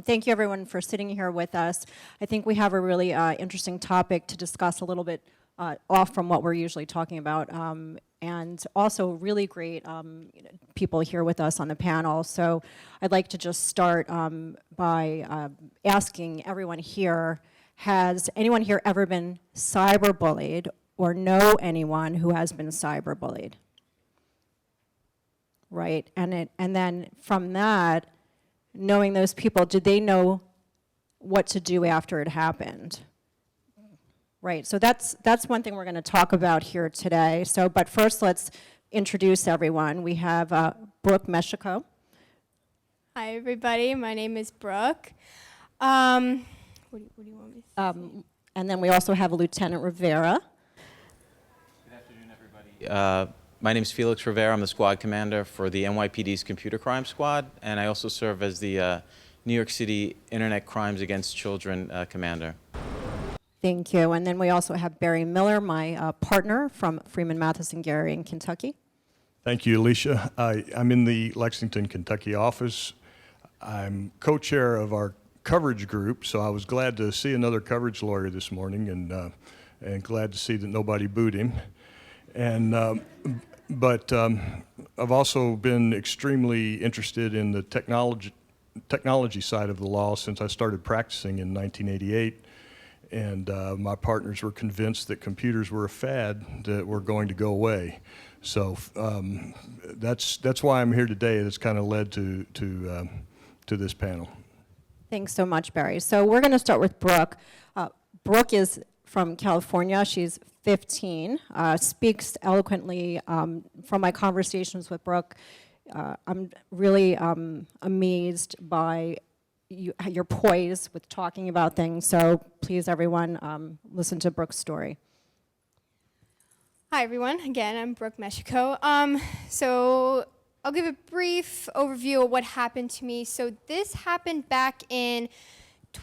thank you everyone for sitting here with us. I think we have a really interesting topic to discuss a little bit off from what we're usually talking about. And also really great people here with us on the panel. So I'd like to just start by asking everyone here, has anyone here ever been cyberbullied or know anyone who has been cyberbullied? Right, and then from that, knowing those people, did they know what to do after it happened? Right, so that's one thing we're going to talk about here today. So, but first, let's introduce everyone. We have Brooke Meshico. Hi, everybody. My name is Brooke. What do you want me to say? And then we also have Lieutenant Rivera. Good afternoon, everybody. My name is Felix Rivera. I'm the squad commander for the NYPD's Computer Crime Squad, and I also serve as the New York City Internet Crimes Against Children commander. Thank you. And then we also have Barry Miller, my partner from Freeman Mathis and Gary in Kentucky. Thank you, Alicia. I'm in the Lexington, Kentucky office. I'm co-chair of our coverage group, so I was glad to see another coverage lawyer this morning, and glad to see that nobody booed him. And but I've also been extremely interested in the technology side of the law since I started practicing in 1988. And my partners were convinced that computers were a fad that were going to go away. So that's why I'm here today. That's kind of led to this panel. Thanks so much, Barry. So we're going to start with Brooke. Brooke is from California. She's 15, speaks eloquently. From my conversations with Brooke, I'm really amazed by your poise with talking about things. So please, everyone, listen to Brooke's story. Hi, everyone. Again, I'm Brooke Meshico. So I'll give a brief overview of what happened to me. So this happened back in,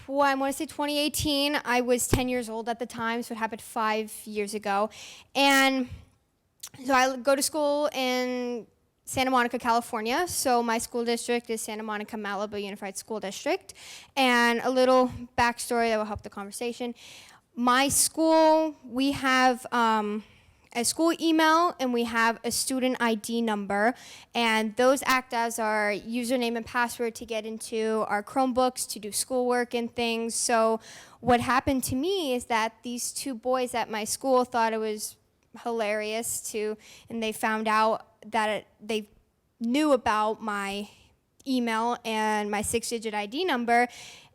I want to say 2018. I was 10 years old at the time, so it happened 5 years ago. And so I go to school in Santa Monica, California. So my school district is Santa Monica Malibu Unified School District. And a little backstory that will help the conversation. My school, we have a school email and we have a student ID number, and those act as our username and password to get into our Chromebooks to do schoolwork and things. So what happened to me is that these two boys at my school thought it was hilarious and they found out that they knew about my email and my 6-digit ID number,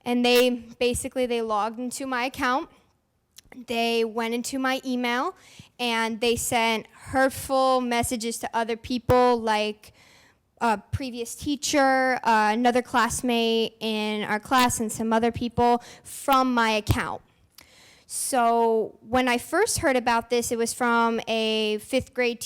and they logged into my account. They went into my email and they sent hurtful messages to other people, like a previous teacher, another classmate in our class, and some other people from my account. So when I first heard about this, it was from another fifth grade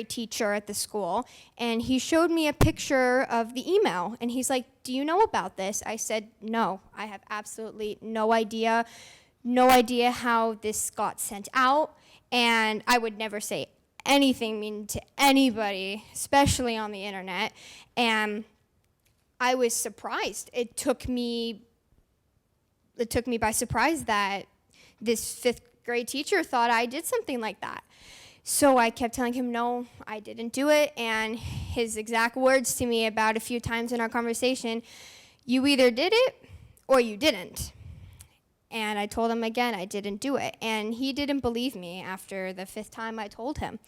teacher at the school, and he showed me a picture of the email, and he's like, "Do you know about this?" I said, "No, I have absolutely no idea how this got sent out, and I would never say anything mean to anybody, especially on the internet." And I was surprised. It took me by surprise that this fifth grade teacher thought I did something like that. So I kept telling him, no, I didn't do it. And his exact words to me about a few times in our conversation, "You either did it or you didn't." And I told him again, I didn't do it. And he didn't believe me after the 5th time I told him.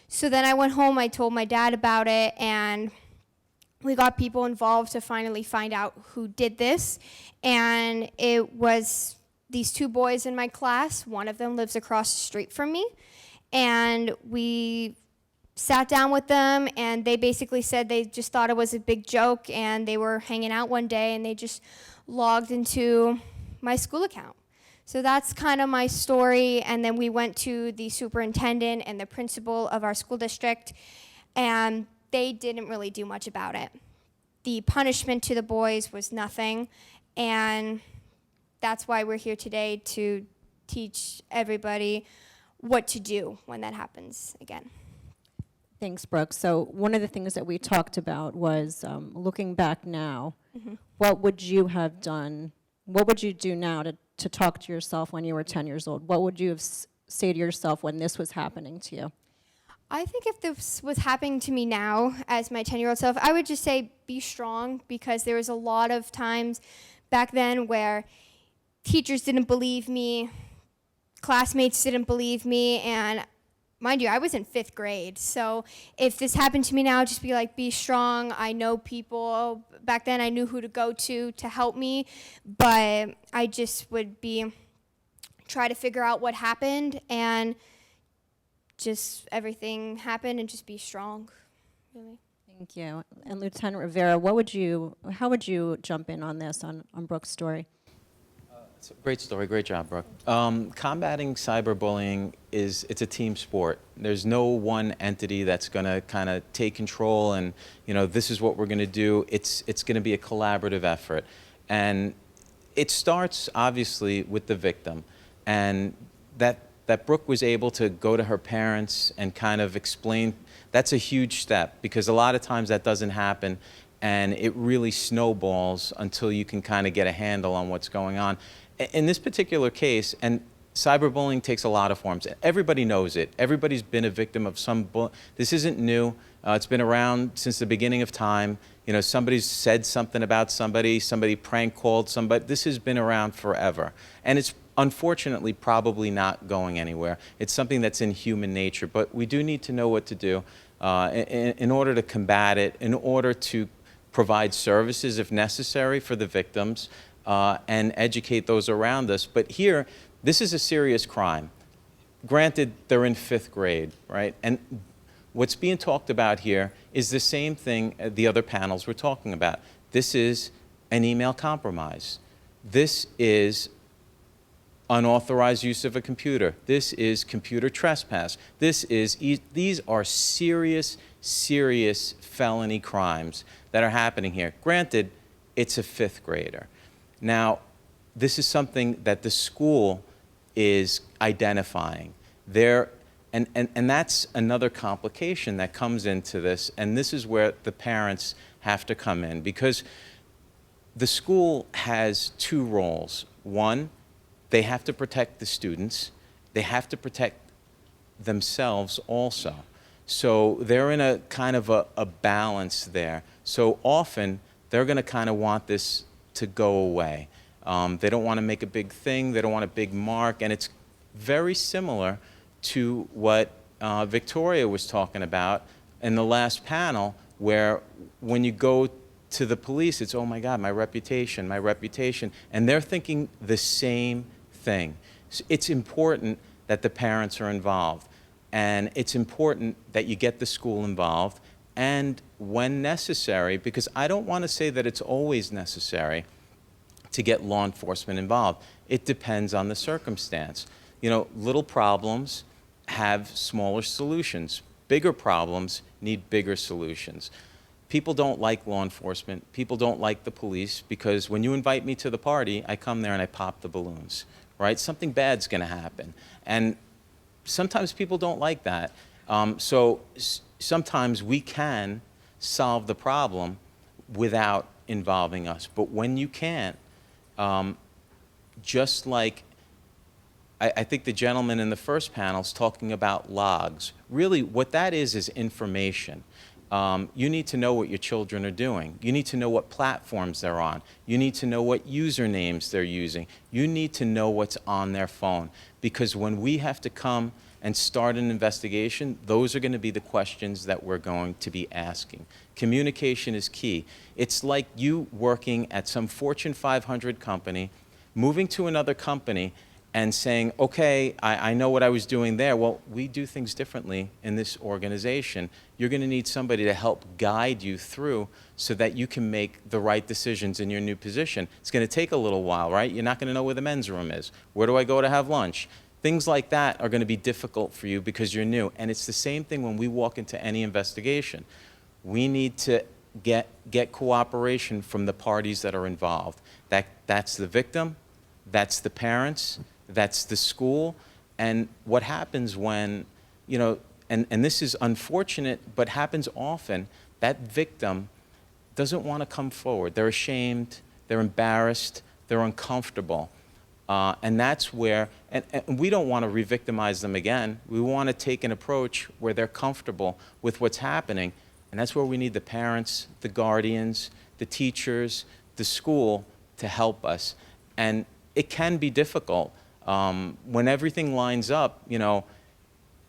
So then I went home, I told my dad about it, and we got people involved to finally find out who did this. And it was these two boys in my class. One of them lives across the street from me. And we sat down with them, and they basically said they just thought it was a big joke, and they were hanging out one day, and they just logged into my school account. So that's kind of my story. And then we went to the superintendent and the principal of our school district, and they didn't really do much about it. The punishment to the boys was nothing, and that's why we're here today, to teach everybody what to do when that happens again. Thanks, Brooke. So one of the things that we talked about was looking back now, what would you have done? What would you do now to talk to yourself when you were 10 years old? What would you have say to yourself when this was happening to you? I think if this was happening to me now as my 10-year-old self, I would just say be strong, because there was a lot of times back then where teachers didn't believe me, classmates didn't believe me, and mind you, I was in 5th grade. So if this happened to me now, just be like, be strong. I know people. Back then I knew who to go to help me, but I just would try to figure out what happened, and just everything happened, and just be strong, really. Thank you. And Lieutenant Rivera, how would you jump in on this, on Brooke's story? It's a great story. Great job, Brooke. Combating cyberbullying it's a team sport. There's no one entity that's going to kind of take control and, this is what we're going to do. It's going to be a collaborative effort. And it starts, obviously, with the victim. And that Brooke was able to go to her parents and kind of explain, that's a huge step, because a lot of times that doesn't happen, and it really snowballs until you can kind of get a handle on what's going on. In this particular case, and cyberbullying takes a lot of forms. Everybody knows it. Everybody's been a victim of some This isn't new. It's been around since the beginning of time. Somebody's said something about somebody prank called somebody. This has been around forever. And it's unfortunately probably not going anywhere. It's something that's in human nature, but we do need to know what to do in order to combat it, in order to provide services if necessary for the victims, and educate those around us. But here, this is a serious crime. Granted, they're in 5th grade, right? And what's being talked about here is the same thing the other panels were talking about. This is an email compromise. This is unauthorized use of a computer. This is computer trespass. These are serious, serious felony crimes that are happening here. Granted, it's a 5th grader. Now, this is something that the school is identifying. And that's another complication that comes into this, and this is where the parents have to come in, because the school has 2 roles. One, they have to protect the students. They have to protect themselves also. So they're in a kind of a balance there. So often, they're going to kind of want this to go away. They don't want to make a big thing. They don't want a big mark. And it's very similar to what Victoria was talking about in the last panel, where when you go to the police, it's, oh my God, my reputation. And they're thinking the same thing. So it's important that the parents are involved. And it's important that you get the school involved, and when necessary, because I don't want to say that it's always necessary to get law enforcement involved. It depends on the circumstance. Little problems have smaller solutions. Bigger problems need bigger solutions. People don't like law enforcement. People don't like the police, because when you invite me to the party, I come there and I pop the balloons, right? Something bad's going to happen. And sometimes people don't like that. So sometimes we can solve the problem without involving us. But when you can't, just like I think the gentleman in the first panel is talking about logs. Really, what that is information. You need to know what your children are doing. You need to know what platforms they're on. You need to know what usernames they're using. You need to know what's on their phone. Because when we have to come and start an investigation, those are going to be the questions that we're going to be asking. Communication is key. It's like you working at some Fortune 500 company, moving to another company, and saying, okay, I know what I was doing there. Well, we do things differently in this organization. You're going to need somebody to help guide you through so that you can make the right decisions in your new position. It's going to take a little while, right? You're not going to know where the men's room is. Where do I go to have lunch? Things like that are going to be difficult for you because you're new. And it's the same thing when we walk into any investigation. We need to get cooperation from the parties that are involved. That's the victim, that's the parents, that's the school. And what happens when, and and this is unfortunate, but happens often, that victim doesn't want to come forward. They're ashamed, they're embarrassed, they're uncomfortable. And that's where, and we don't want to re-victimize them again. We want to take an approach where they're comfortable with what's happening. And that's where we need the parents, the guardians, the teachers, the school to help us. And it can be difficult. When everything lines up, you know,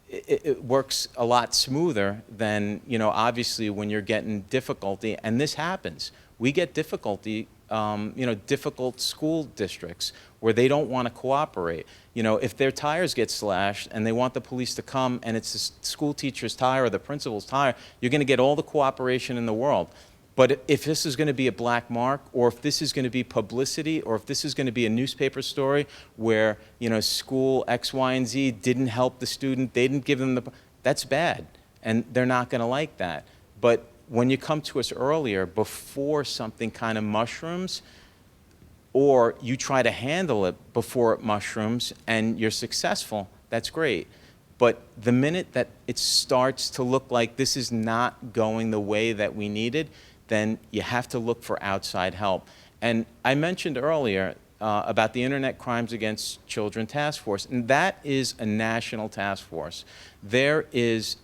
it works a lot smoother than, you know, obviously when you're getting difficulty, and this happens. We get difficulty, you know, difficult school districts where they don't want to cooperate. You know, if their tires get slashed and they want the police to come and it's the school teacher's tire or the principal's tire, you're going to get all the cooperation in the world. But if this is going to be a black mark, or if this is going to be publicity, or if this is going to be a newspaper story where, you know, school X, Y, and Z didn't help the student, they didn't give them the, that's bad, and they're not going to like that. But when you come to us earlier, before something kind of mushrooms, or you try to handle it before it mushrooms and you're successful, that's great. But the minute that it starts to look like this is not going the way that we needed, then you have to look for outside help. And I mentioned earlier about the Internet Crimes Against Children Task Force, and that is a national task force. There is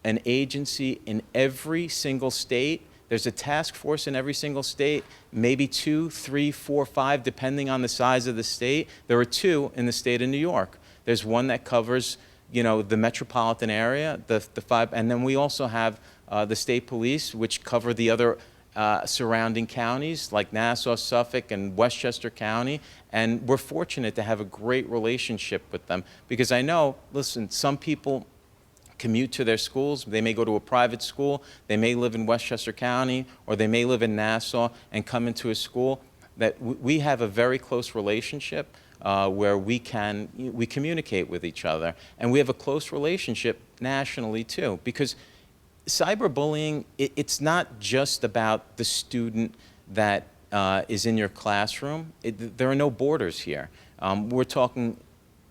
an agency in every single state. There's a task force in every single state, maybe 2, 3, 4, 5, depending on the size of the state. There are 2 in the state of New York. There's one that covers, you know, the metropolitan area, the 5, and then we also have the state police, which cover the other surrounding counties like Nassau, Suffolk, and Westchester County. And we're fortunate to have a great relationship with them because I know, listen, some people commute to their schools. They may go to a private school. They may live in Westchester County, or they may live in Nassau and come into a school. That we have a very close relationship where we communicate with each other. And we have a close relationship nationally too, because cyberbullying, it's not just about the student that is in your classroom. There are no borders here. We're talking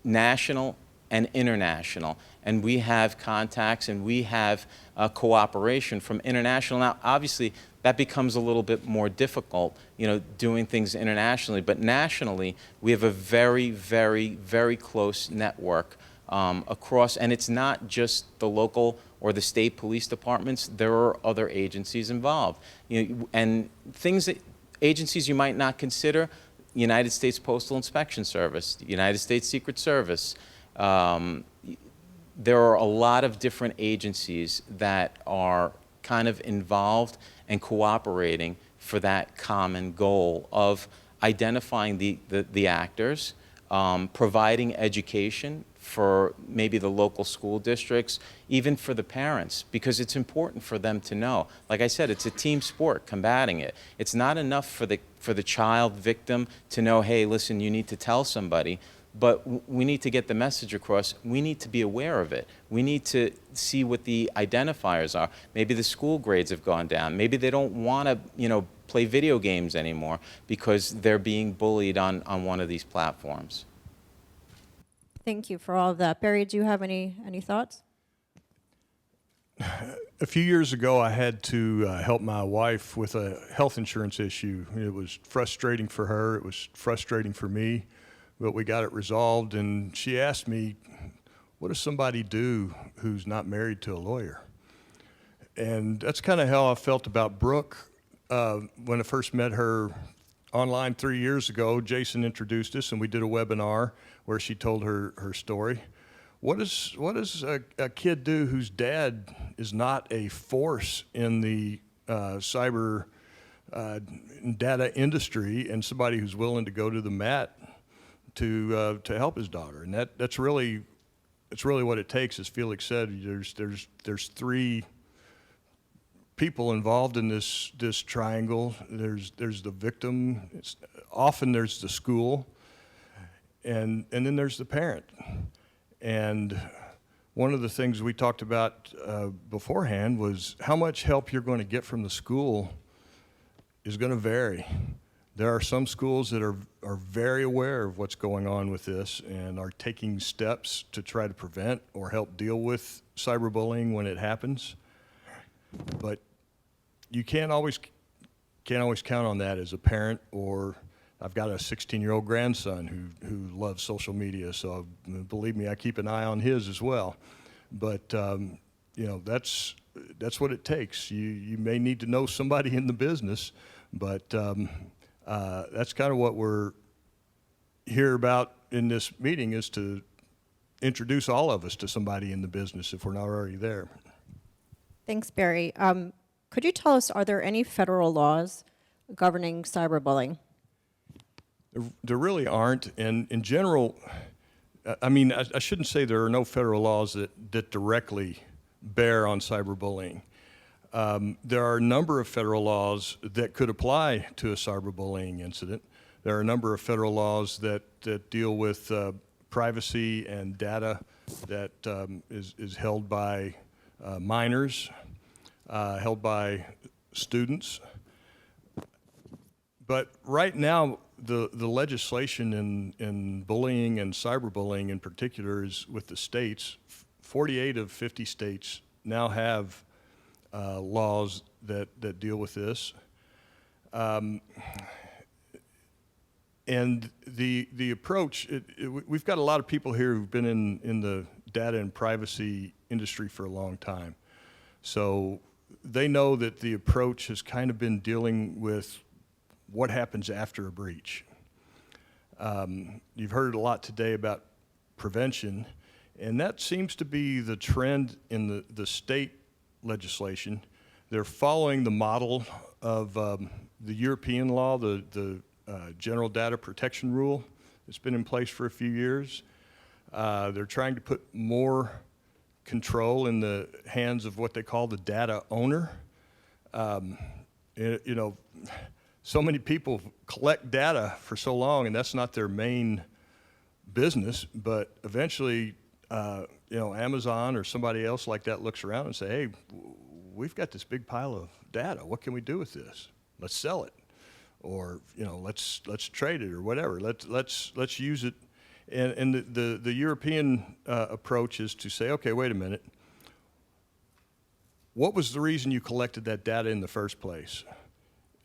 national and international. And we have contacts and we have cooperation from international. Now, obviously, that becomes a little bit more difficult, you know, doing things internationally. But nationally, we have a very, very, very close network across, and it's not just the local or the state police departments. There are other agencies involved, you know, and things that agencies you might not consider: United States Postal Inspection Service, United States Secret Service. There are a lot of different agencies that are kind of involved and cooperating for that common goal of identifying the actors, providing education for maybe the local school districts, even for the parents, because it's important for them to know. Like I said, it's a team sport, combating it. It's not enough for the child victim to know, hey, listen, you need to tell somebody. But we need to get the message across. We need to be aware of it. We need to see what the identifiers are. Maybe the school grades have gone down. Maybe they don't want to, you know, play video games anymore because they're being bullied on one of these platforms. Thank you for all of that. Barry, do you have any thoughts? A few years ago, I had to help my wife with a health insurance issue. It was frustrating for her. It was frustrating for me. But we got it resolved, and she asked me, what does somebody do who's not married to a lawyer? And that's kind of how I felt about Brooke. When I first met her online 3 years ago, Jason introduced us, and we did a webinar where she told her story. What does a kid do whose dad is not a force in the cyber data industry, and somebody who's willing to go to the mat to help his daughter? And that's really what it takes. As Felix said, there's 3 people involved in this triangle. There's the victim. Often there's the school, and then there's the parent. And one of the things we talked about beforehand was how much help you're going to get from the school is going to vary There are some schools that are very aware of what's going on with this and are taking steps to try to prevent or help deal with cyberbullying when it happens. But you can't always count on that as a parent, or I've got a 16-year-old grandson who loves social media, so believe me, I keep an eye on his as well. But you know, that's what it takes. You may need to know somebody in the business, but that's kind of what we're here about in this meeting, is to introduce all of us to somebody in the business if we're not already there. Thanks, Barry. Could you tell us, are there any federal laws governing cyberbullying? There really aren't, and in general, I mean, I shouldn't say there are no federal laws that directly bear on cyberbullying. There are a number of federal laws that could apply to a cyberbullying incident. There are a number of federal laws that deal with privacy and data that is held by minors, held by students. But right now, the legislation in bullying and cyberbullying in particular is with the states. 48 of 50 states now have laws that deal with this. And the approach, we've got a lot of people here who've been in the data and privacy industry for a long time. So they know that the approach has kind of been dealing with what happens after a breach. You've heard a lot today about prevention, and that seems to be the trend in the state legislation. They're following the model of the European law, the General Data Protection Rule. It's been in place for a few years. They're trying to put more control in the hands of what they call the data owner. You know, so many people collect data for so long, and that's not their main business, but eventually, you know, Amazon or somebody else like that looks around and say, hey, we've got this big pile of data. What can we do with this? Let's sell it, or you know, let's trade it, or whatever. Let's use it. And the European approach is to say, okay, wait a minute. What was the reason you collected that data in the first place?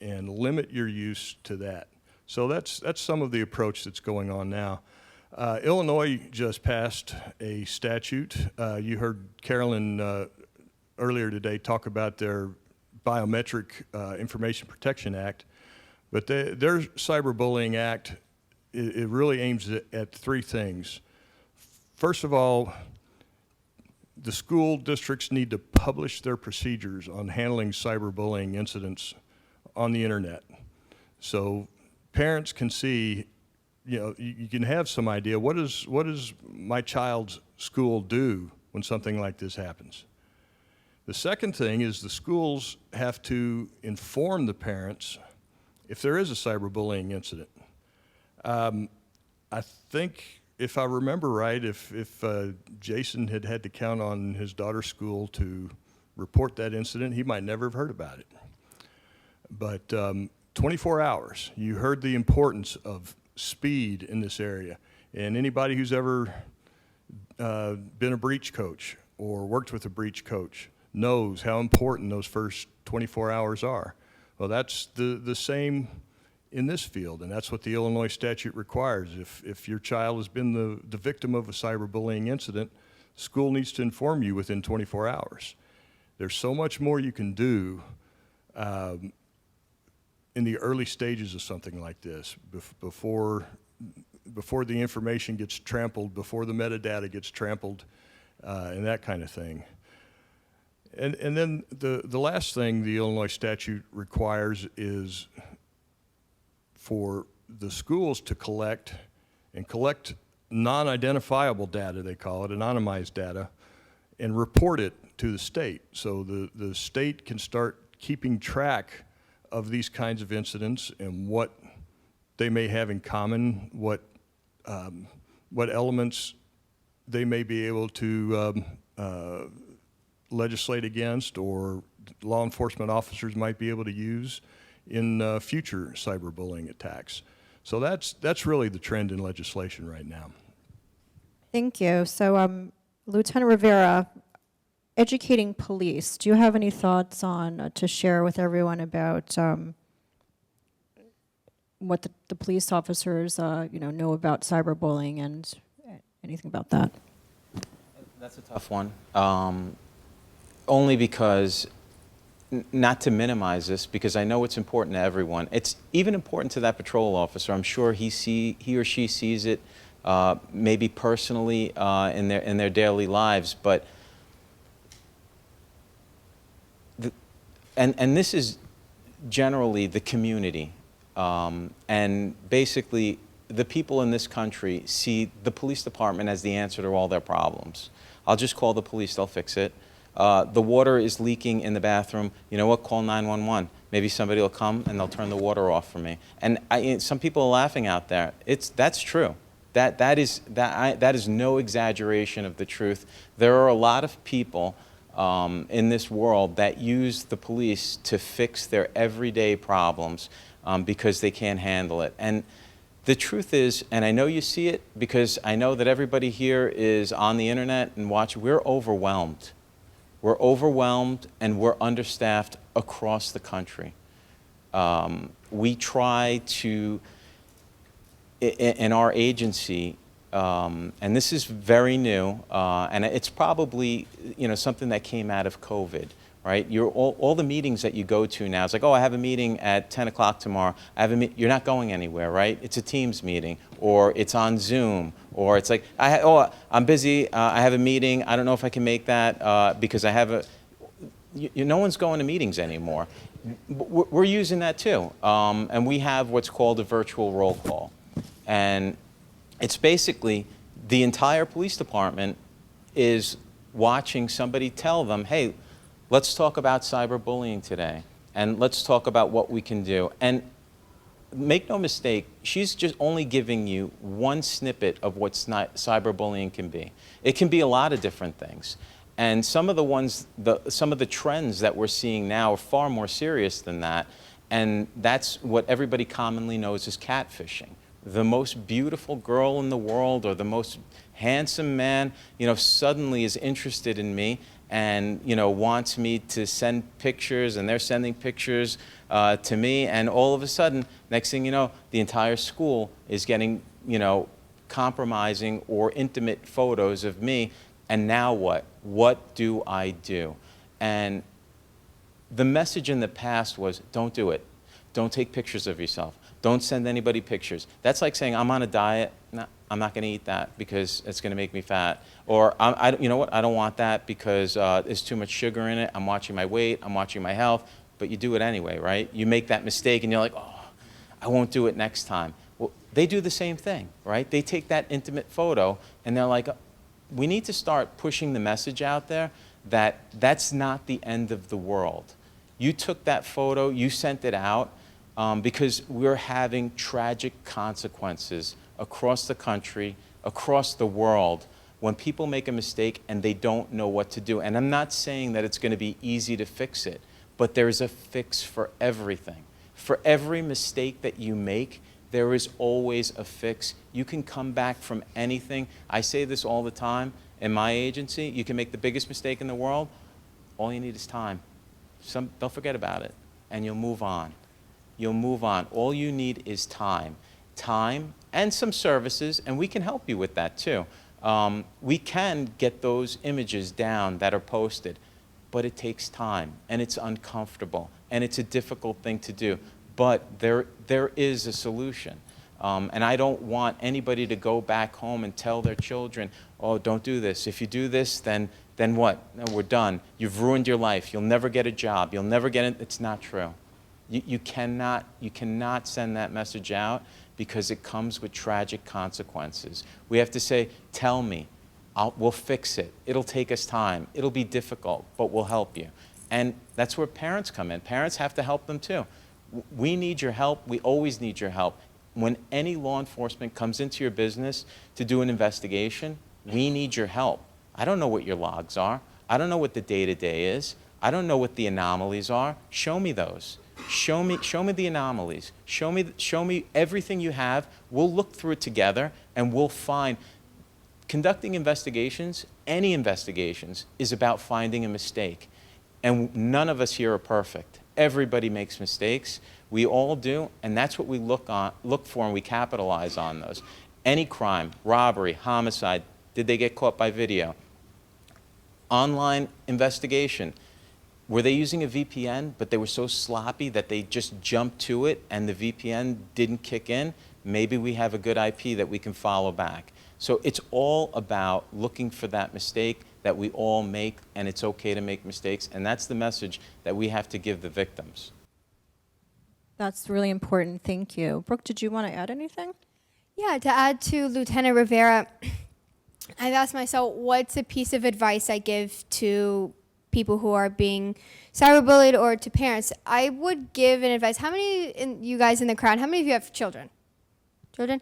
And limit your use to that. So that's some of the approach that's going on now. Illinois just passed a statute. You heard Carolyn earlier today talk about their Biometric Information Protection Act, but their Cyberbullying Act, it really aims at three things. First of all, the school districts need to publish their procedures on handling cyberbullying incidents on the internet. So parents can see, you know, you can have some idea, what does my child's school do when something like this happens? The second thing is the schools have to inform the parents if there is a cyberbullying incident. I think, if I remember right, if Jason had to count on his daughter's school to report that incident, he might never have heard about it. But 24 hours, you heard the importance of speed in this area. And anybody who's ever been a breach coach or worked with a breach coach knows how important those first 24 hours are. Well, that's the same in this field, and that's what the Illinois statute requires. If your child has been the victim of a cyberbullying incident, school needs to inform you within 24 hours. There's so much more you can do in the early stages of something like this, before the information gets trampled, before the metadata gets trampled, and that kind of thing. And then the last thing the Illinois statute requires is for the schools to collect non-identifiable data, they call it, anonymized data, and report it to the state. So the state can start keeping track of these kinds of incidents and what they may have in common, what elements they may be able to legislate against, or law enforcement officers might be able to use in future cyberbullying attacks. So that's really the trend in legislation right now. Thank you. So, Lieutenant Rivera, educating police, do you have any thoughts on, to share with everyone about what the police officers, know about cyberbullying and anything about that? That's a tough one. Only because, not to minimize this, because I know it's important to everyone. It's even important to that patrol officer. I'm sure he or she sees it maybe personally in their daily lives, but and this is generally the community, and basically the people in this country see the police department as the answer to all their problems. I'll just call the police, they'll fix it. The water is leaking in the bathroom. You know what? Call 911. Maybe somebody will come and they'll turn the water off for me. And some people are laughing out there. That's true. That is no exaggeration of the truth. There are a lot of people in this world that use the police to fix their everyday problems because they can't handle it. And the truth is, and I know you see it because I know that everybody here is on the internet and watching, we're overwhelmed. We're overwhelmed and we're understaffed across the country. We try to, in our agency, and this is very new, and it's probably something that came out of COVID, right? All the meetings that you go to now, it's like, oh, I have a meeting at 10 o'clock tomorrow. You're not going anywhere, right? It's a Teams meeting, or it's on Zoom, or it's like, I'm busy, I have a meeting, I don't know if I can make that because I have no one's going to meetings anymore. We're using that too, and we have what's called a virtual roll call. And it's basically the entire police department is watching somebody tell them, hey, let's talk about cyberbullying today, and let's talk about what we can do. And make no mistake, she's just only giving you one snippet of what cyberbullying can be. It can be a lot of different things. And some of the trends that we're seeing now are far more serious than that. And that's what everybody commonly knows as catfishing. The most beautiful girl in the world or the most handsome man, suddenly is interested in me and, wants me to send pictures, and they're sending pictures to me, and all of a sudden, next thing you know, the entire school is getting, compromising or intimate photos of me, and now what? What do I do? And the message in the past was, don't do it. Don't take pictures of yourself. Don't send anybody pictures. That's like saying, I'm on a diet. No, I'm not going to eat that because it's going to make me fat. Or, you know what, I don't want that because there's too much sugar in it. I'm watching my weight. I'm watching my health. But you do it anyway, right? You make that mistake and you're like, oh, I won't do it next time. Well, they do the same thing, right? They take that intimate photo and they're like, we need to start pushing the message out there that that's not the end of the world. You took that photo, you sent it out, because we're having tragic consequences across the country, across the world, when people make a mistake and they don't know what to do. And I'm not saying that it's going to be easy to fix it, but there's a fix for everything. For every mistake that you make, there is always a fix. You can come back from anything. I say this all the time in my agency. You can make the biggest mistake in the world. All you need is time. Don't forget about it, and you'll move on. You'll move on. All you need is time. Time and some services, and we can help you with that too. We can get those images down that are posted, but it takes time, and it's uncomfortable, and it's a difficult thing to do. But there is a solution. And I don't want anybody to go back home and tell their children, oh, don't do this. If you do this, then what? No, we're done. You've ruined your life. You'll never get a job. You'll never get it. It's not true. You cannot send that message out because it comes with tragic consequences. We have to say, tell me, we'll fix it. It'll take us time. It'll be difficult, but we'll help you. And that's where parents come in. Parents have to help them too. We need your help. We always need your help. When any law enforcement comes into your business to do an investigation, we need your help. I don't know what your logs are. I don't know what the day-to-day is. I don't know what the anomalies are. Show me those. show me the anomalies. Show me everything you have. We'll look through it together, and we'll find. Conducting investigations, any investigations, is about finding a mistake. And none of us here are perfect. Everybody makes mistakes. We all do, and that's what we look for, and we capitalize on those. Any crime, robbery, homicide, did they get caught by video? Online investigation, were they using a VPN, but they were so sloppy that they just jumped to it and the VPN didn't kick in? Maybe we have a good IP that we can follow back. So it's all about looking for that mistake that we all make, and it's okay to make mistakes, and that's the message that we have to give the victims. That's really important. Thank you. Brooke, did you want to add anything? Yeah, to add to Lieutenant Rivera, I've asked myself, what's a piece of advice I give to people who are being cyberbullied or to parents? I would give an advice. How many you guys in the crowd, how many of you have children? Children?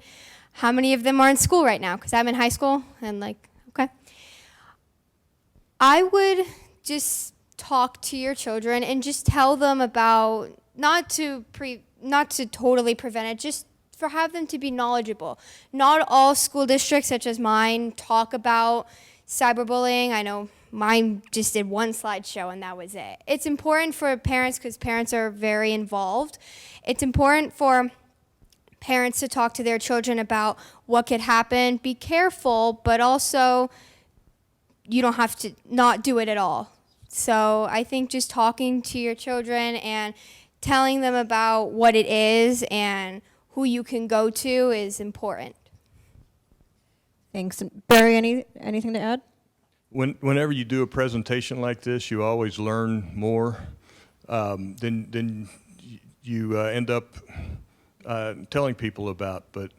How many of them are in school right now? Because I'm in high school and okay. I would just talk to your children and just tell them about, not to totally prevent it, just for have them to be knowledgeable. Not all school districts, such as mine, talk about cyberbullying. I know mine just did one slideshow and that was it. It's important for parents because parents are very involved. It's important for parents to talk to their children about what could happen. Be careful, but also you don't have to not do it at all. So I think just talking to your children and telling them about what it is and who you can go to is important. Thanks. Barry, anything to add? Whenever you do a presentation like this, you always learn more than you end up telling people about. But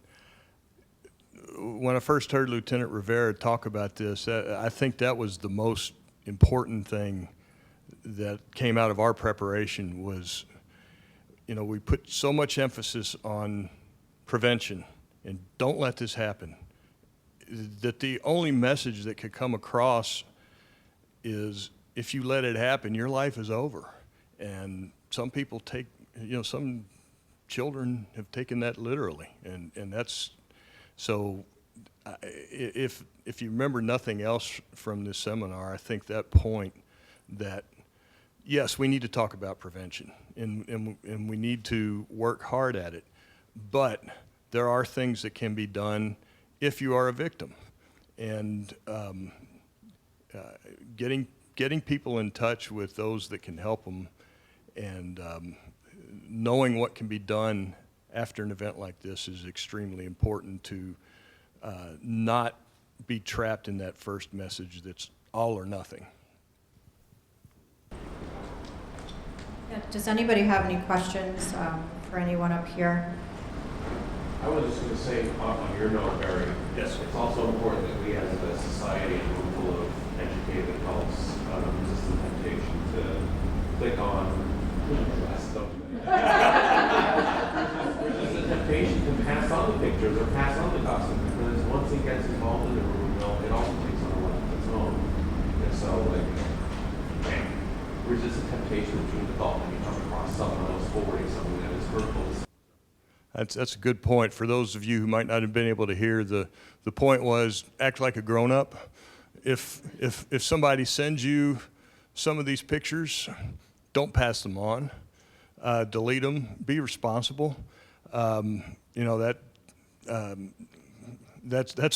when I first heard Lieutenant Rivera talk about this, I think that was the most important thing that came out of our preparation was, we put so much emphasis on prevention and don't let this happen, that the only message that could come across is if you let it happen, your life is over. And some people some children have taken that literally, and that's, so if you remember nothing else from this seminar, I think that point that, yes, we need to talk about prevention, and we need to work hard at it, but there are things that can be done if you are a victim. And getting people in touch with those that can help them, and knowing what can be done after an event like this is extremely important to not be trapped in that first message that's all or nothing. Yeah, does anybody have any questions for anyone up here? I was just going to say, on your note, Barry, Yes. it's also important that we as a society, a room full of educated adults, resist the temptation to click on stuff. Resist the temptation to pass on the pictures or pass on the gossip, because once it gets involved in the room, it also takes on a life of its own. And so, resist the temptation to an adult when you come across someone else forwarding something that is hurtful. That's a good point. For those of you who might not have been able to hear, the point was act like a grown-up. If somebody sends you some of these pictures, don't pass them on. Delete them. Be responsible. That's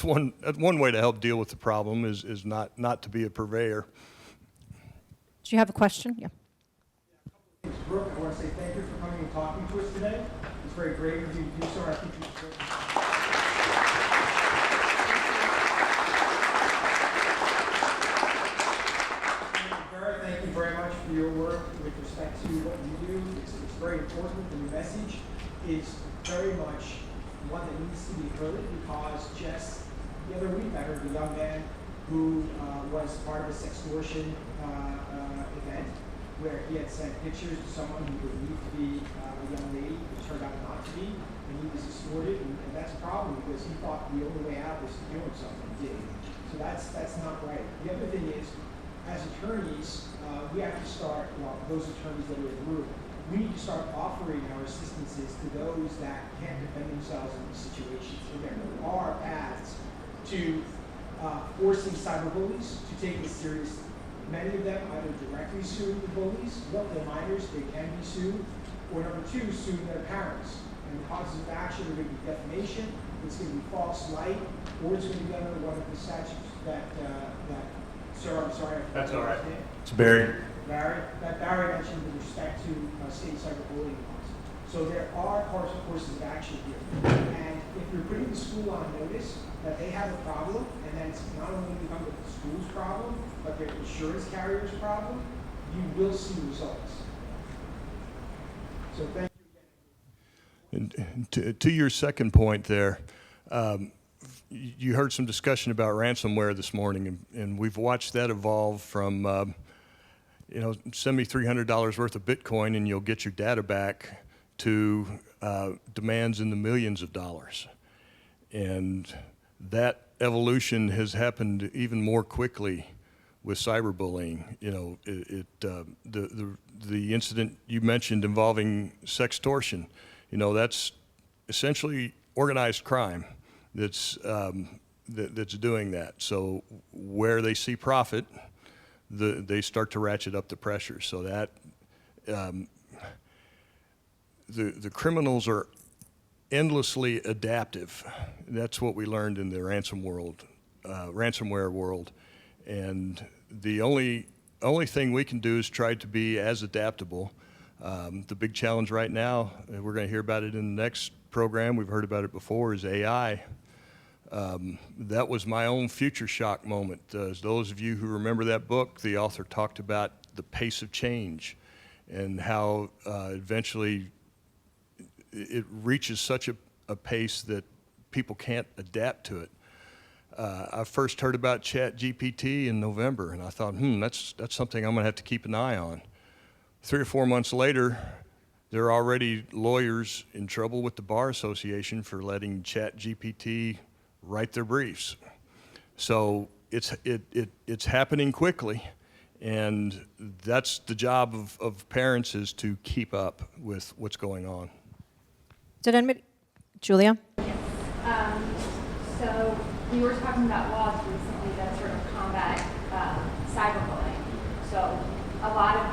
one way to help deal with the problem is not to be a purveyor. Do you have a question? Yeah. Brooke, I want to say thank you for coming and talking to us today. It's very brave of you to do so. I think you should. Barry, thank you very much for your work with respect to what you do. It's very important, and the message is very much one that needs to be heard, because just the other week I heard a young man who was part of a sextortion event, where he had sent pictures to someone who believed to be a young lady, who turned out not to be, and he was extorted, and that's a problem because he thought the only way out was to do something he did. So that's not right. The other thing is, as attorneys, we have to start, those attorneys that are in the room, we need to start offering our assistances to those that can't defend themselves in these situations. Again, there are paths to forcing cyberbullies to take this seriously. Many of them either directly sue the bullies, what they're minors, they can be sued, or number two, sue their parents. And the causes of action are going to be defamation, it's going to be false light, or it's going to be under one of the statutes that, sir, I'm sorry. That's all right. It's Barry. That Barry mentioned with respect to state cyberbullying laws. So there are courses of action here. And if you're putting the school on notice that they have a problem, and then it's not only become the school's problem, but their insurance carrier's problem, you will see results. So thank you again. And to your second point there, you heard some discussion about ransomware this morning, and we've watched that evolve from, send me $300 worth of Bitcoin and you'll get your data back, to demands in the millions of dollars. And that evolution has happened even more quickly with cyberbullying. The incident you mentioned involving sextortion, that's essentially organized crime that's doing that. So where they see profit, they start to ratchet up the pressure. So that the criminals are endlessly adaptive. That's what we learned in the ransomware world. And the only thing we can do is try to be as adaptable. The big challenge right now, and we're going to hear about it in the next program, we've heard about it before, is AI. That was my own future shock moment. As those of you who remember that book, the author talked about the pace of change and how eventually it reaches such a pace that people can't adapt to it. I first heard about ChatGPT in November, and I thought, that's something I'm going to have to keep an eye on. 3 or 4 months later, there are already lawyers in trouble with the Bar Association for letting ChatGPT write their briefs. So it's happening quickly, and that's the job of parents, is to keep up with what's going on. Did anybody, Julia? So we were talking about laws recently that sort of combat cyberbullying. So a lot of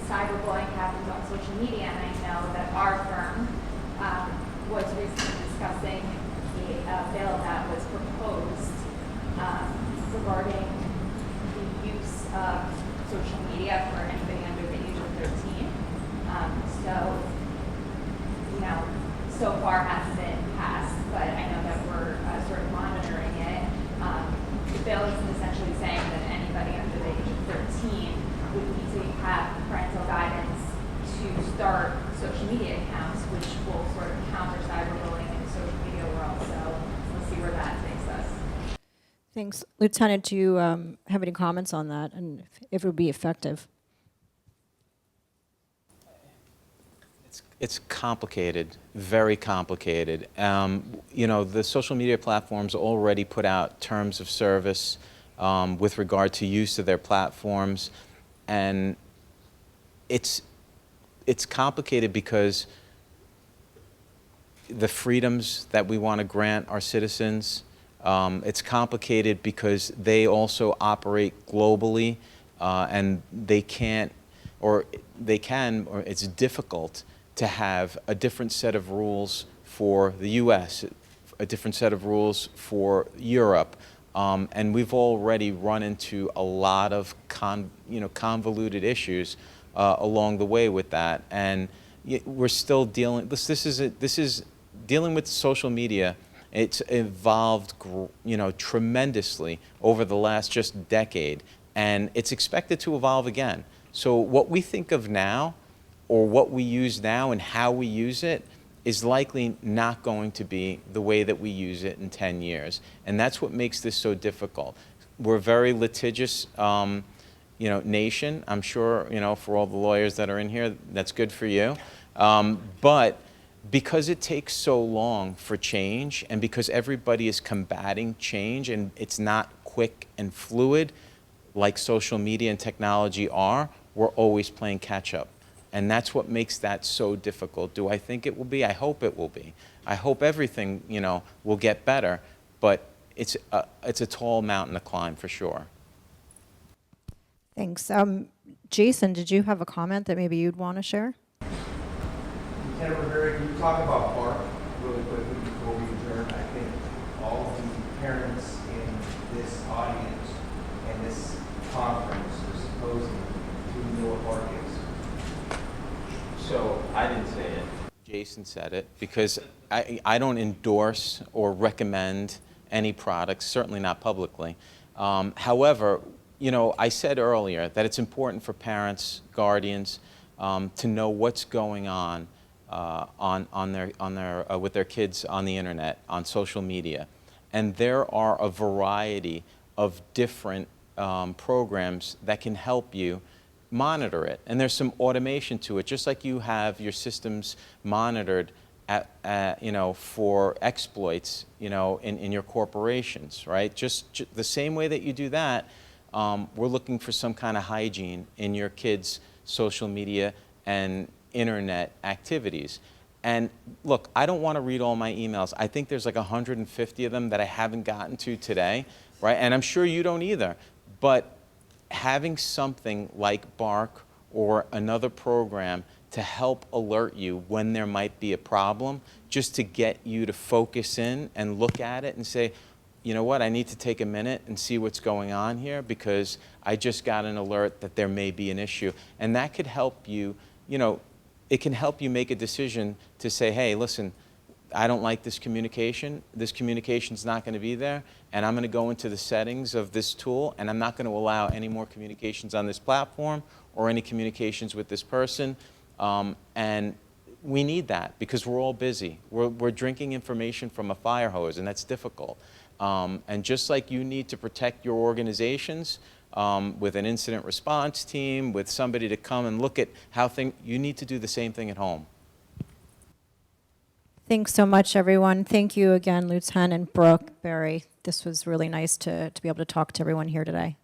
cyberbullying happens on social media, and I know that our firm was recently discussing a bill that was proposed regarding the use of social media for anybody under the age of 13. So far hasn't been passed, but I know that we're sort of monitoring it. The bill is essentially saying that anybody under the age of 13 would need to have parental guidance to start social media accounts, which will sort of counter cyberbullying in the social media world. So we'll see where that takes us. Thanks. Lieutenant, do you have any comments on that, and if it would be effective? It's complicated, very complicated. The social media platforms already put out terms of service with regard to use of their platforms, and it's complicated because the freedoms that we want to grant our citizens, it's complicated because they also operate globally, and they can, or it's difficult to have a different set of rules for the U.S., a different set of rules for Europe, and we've already run into a lot of convoluted issues along the way with that, and we're still dealing. This is dealing with social media. It's evolved, tremendously over the last just decade, and it's expected to evolve again. So what we think of now, or what we use now and how we use it, is likely not going to be the way that we use it in 10 years. And that's what makes this so difficult. We're a very litigious nation. I'm sure, for all the lawyers that are in here, that's good for you. But because it takes so long for change, and because everybody is combating change, and it's not quick and fluid like social media and technology are, we're always playing catch up. And that's what makes that so difficult. Do I think it will be? I hope it will be. I hope everything, will get better, but it's a tall mountain to climb for sure. Thanks. Jason, did you have a comment that maybe you'd want to share? Lieutenant Rivera, can you talk about BARC really quickly before we adjourn? I think all of the parents in this audience and this conference are supposing to know what BARC is. So I didn't say it. Jason said it, because I don't endorse or recommend any products, certainly not publicly. However, I said earlier that it's important for parents, guardians, to know what's going on with their kids on the internet, on social media. And there are a variety of different programs that can help you monitor it. And there's some automation to it, just like you have your systems monitored for exploits, in your corporations, right? Just the same way that you do that, we're looking for some kind of hygiene in your kids' social media and internet activities. And look, I don't want to read all my emails. I think there's like 150 of them that I haven't gotten to today, right? And I'm sure you don't either. But having something like BARC or another program to help alert you when there might be a problem, just to get you to focus in and look at it and say, you know what, I need to take a minute and see what's going on here because I just got an alert that there may be an issue. And that could help you, it can help you make a decision to say, hey, listen, I don't like this communication. This communication's not going to be there, and I'm going to go into the settings of this tool, and I'm not going to allow any more communications on this platform or any communications with this person. And we need that because we're all busy. We're drinking information from a fire hose, and that's difficult. And just like you need to protect your organizations with an incident response team, with somebody to come and look at how things, you need to do the same thing at home. Thanks so much, everyone. Thank you again, Lieutenant Brooke, Barry. This was really nice to be able to talk to everyone here today.